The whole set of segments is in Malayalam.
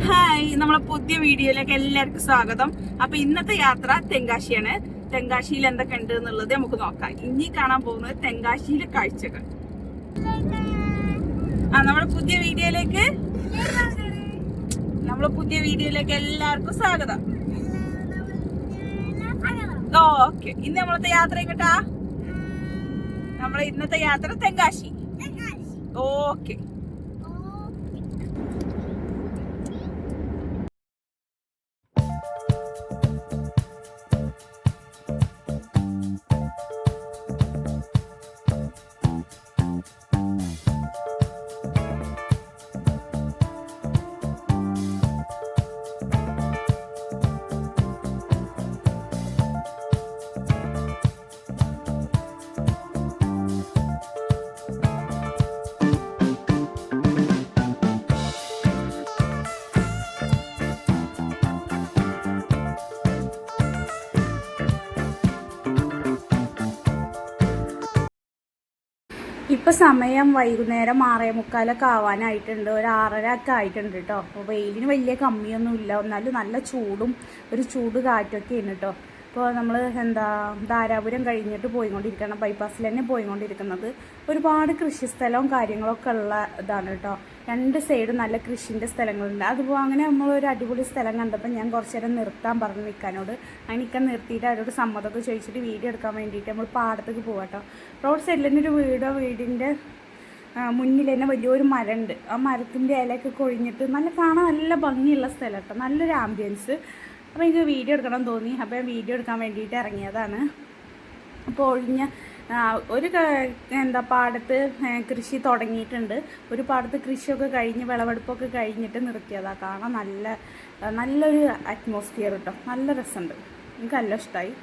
ഹായ്, നമ്മളെ പുതിയ വീഡിയോയിലേക്ക് എല്ലാവർക്കും സ്വാഗതം. അപ്പൊ ഇന്നത്തെ യാത്ര തെങ്കാശിയാണ്. തെങ്കാശിയിൽ എന്തൊക്കെ ഉണ്ട് എന്നുള്ളത് നമുക്ക് നോക്കാം. ഇനി കാണാൻ പോകുന്നത് തെങ്കാശിയിലെ കാഴ്ചകൾ. നമ്മളെ പുതിയ വീഡിയോയിലേക്ക് എല്ലാവർക്കും സ്വാഗതം. ഓക്കെ, ഇന്ന് നമ്മളത്തെ യാത്ര കേട്ടാ. നമ്മളെ ഇന്നത്തെ യാത്ര തെങ്കാശി. ഓക്കെ, ഇപ്പൊ സമയം വൈകുന്നേരം 6:45 ആവാനായിട്ടുണ്ട്. ഒരു 6:30 ആയിട്ടുണ്ട് കേട്ടോ. അപ്പോൾ വെയിലിന് വലിയ കമ്മിയൊന്നുമില്ല, എന്നാലും നല്ല ചൂടും ഒരു ചൂട് കാറ്റൊക്കെയാണ് കേട്ടോ. ഇപ്പോൾ നമ്മൾ ധാരാപുരം കഴിഞ്ഞിട്ട് പോയിക്കൊണ്ടിരിക്കണം. ബൈപ്പാസിൽ തന്നെ പോയിക്കൊണ്ടിരിക്കുന്നത്. ഒരുപാട് കൃഷിസ്ഥലവും കാര്യങ്ങളൊക്കെ ഉള്ള ഇതാണ് കേട്ടോ. രണ്ട് സൈഡും നല്ല കൃഷിൻ്റെ സ്ഥലങ്ങളുണ്ട്. അതുപോലെ അങ്ങനെ നമ്മളൊരു അടിപൊളി സ്ഥലം കണ്ടപ്പോൾ ഞാൻ കുറച്ച് നേരം നിർത്താൻ പറഞ്ഞു നിൽക്കാനോട്. അതിനിക്കാൻ നിർത്തിയിട്ട് അവരോട് സമ്മതമൊക്കെ ചോദിച്ചിട്ട് വീഡിയോ എടുക്കാൻ വേണ്ടിയിട്ട് നമ്മൾ പാടത്തേക്ക് പോകാം കേട്ടോ. റോഡ് സൈഡിൽ തന്നെ ഒരു വീടിൻ്റെ മുന്നിൽ തന്നെ വലിയൊരു മരമുണ്ട്. ആ മരത്തിൻ്റെ ഇലയൊക്കെ കൊഴിഞ്ഞിട്ട് കാണാൻ നല്ല ഭംഗിയുള്ള സ്ഥലം കേട്ടോ. നല്ലൊരു ആംബിയൻസ്. അപ്പോൾ എനിക്ക് വീഡിയോ എടുക്കണം തോന്നി. അപ്പോൾ ഞാൻ വീഡിയോ എടുക്കാൻ വേണ്ടിയിട്ട് ഇറങ്ങിയതാണ്. അപ്പോൾ ഒരു പാടത്ത് കൃഷി തുടങ്ങിയിട്ടുണ്ട്. ഒരു പാടത്ത് കൃഷിയൊക്കെ കഴിഞ്ഞ് വിളവെടുപ്പൊക്കെ കഴിഞ്ഞിട്ട് നിർത്തിയതാണ്. കാണാൻ നല്ലൊരു അറ്റ്മോസ്ഫിയർ കേട്ടോ. നല്ല രസമുണ്ട്. എനിക്ക് നല്ല ഇഷ്ടമായി.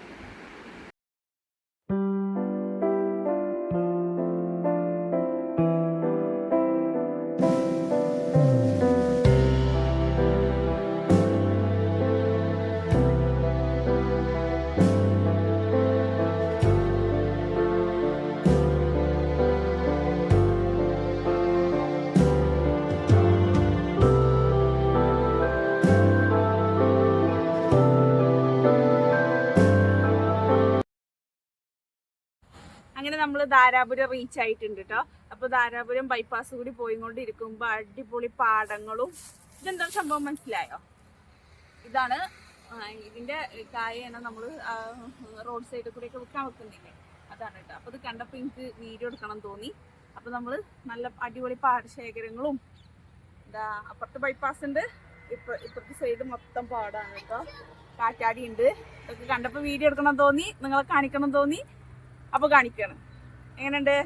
അങ്ങനെ നമ്മൾ ധാരാപുരം റീച്ച് ആയിട്ടുണ്ട് കേട്ടോ. അപ്പോൾ ധാരാപുരം ബൈപ്പാസ് കൂടി പോയിക്കൊണ്ടിരിക്കുമ്പോൾ അടിപൊളി പാടങ്ങളും. ഇതെന്താ സംഭവം മനസ്സിലായോ? ഇതാണ് ഇതിന്റെ കായാണ് നമ്മൾ റോഡ് സൈഡിൽ കൂടി ഒക്കെ വിൽക്കാൻ വെക്കുന്നില്ലേ, അതാണ് കേട്ടോ. അപ്പോൾ ഇത് കണ്ടപ്പോൾ എനിക്ക് വീഡിയോ എടുക്കണം തോന്നി. അപ്പോൾ നമ്മൾ നല്ല അടിപൊളി പാടശേഖരങ്ങളും അപ്പുറത്ത് ബൈപ്പാസ് ഉണ്ട്, ഇപ്പുറത്തെ സൈഡ് മൊത്തം പാടാണ് കേട്ടോ. കാറ്റാടി ഉണ്ട്. ഇതൊക്കെ കണ്ടപ്പോൾ വീഡിയോ എടുക്കണം തോന്നി, നിങ്ങളെ കാണിക്കണം തോന്നി. അപ്പോൾ കാണിക്കണം. എങ്ങനെയുണ്ട്?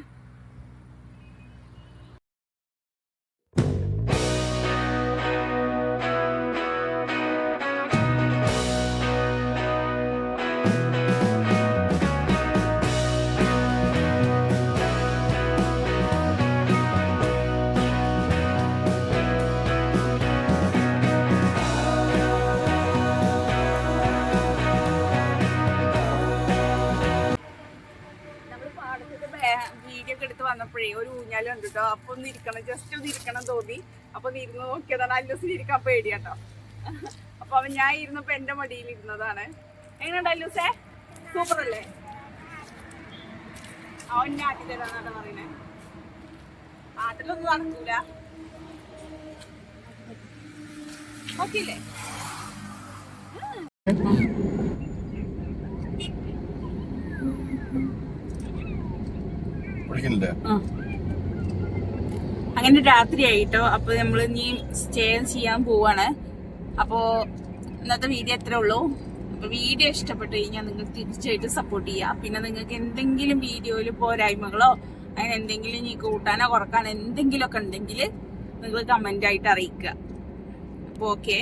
വീഡിയോ ഒക്കെ എടുത്ത് വന്നപ്പോഴേ ഒരു ഊഞ്ഞാലുണ്ട് കേട്ടോ. അപ്പൊ ജസ്റ്റ് ഒന്ന് ഇരിക്കണം തോന്നി. അപ്പൊ ഇരുന്ന് നോക്കിയതാണ്. അല്ലൂസിന് ഇരിക്കാൻ പേടിയാട്ടോ. അപ്പൊ ഞാൻ ഇരുന്നപ്പോ എന്റെ മടിയിൽ ഇരുന്നതാണ്. എങ്ങനെയുണ്ട് അല്ലൂസേ? സൂപ്പർ അല്ലേ? അവൻ ആട്ടി തരാന്നാണ് പറയുന്നേ. ആട്ടിലൊന്നും നടക്കൂല. ഓക്കെ അല്ലേ? അങ്ങനെ രാത്രിയായിട്ടോ. അപ്പൊ നമ്മൾ ഇനി സ്റ്റേ ചെയ്യാൻ പോവാണ്. അപ്പോ ഇന്നത്തെ വീഡിയോ എത്രേ ഉള്ളൂ. അപ്പൊ വീഡിയോ ഇഷ്ടപ്പെട്ട് കഴിഞ്ഞാൽ നിങ്ങൾ തീർച്ചയായിട്ടും സപ്പോർട്ട് ചെയ്യുക. പിന്നെ നിങ്ങൾക്ക് എന്തെങ്കിലും വീഡിയോയിൽ പോരായ്മകളോ അങ്ങനെ എന്തെങ്കിലും ഇനി കൂട്ടാനോ കുറക്കാനോ എന്തെങ്കിലുമൊക്കെ ഉണ്ടെങ്കിൽ നിങ്ങൾ കമന്റ് ആയിട്ട് അറിയിക്കുക. അപ്പോൾ ഓക്കെ.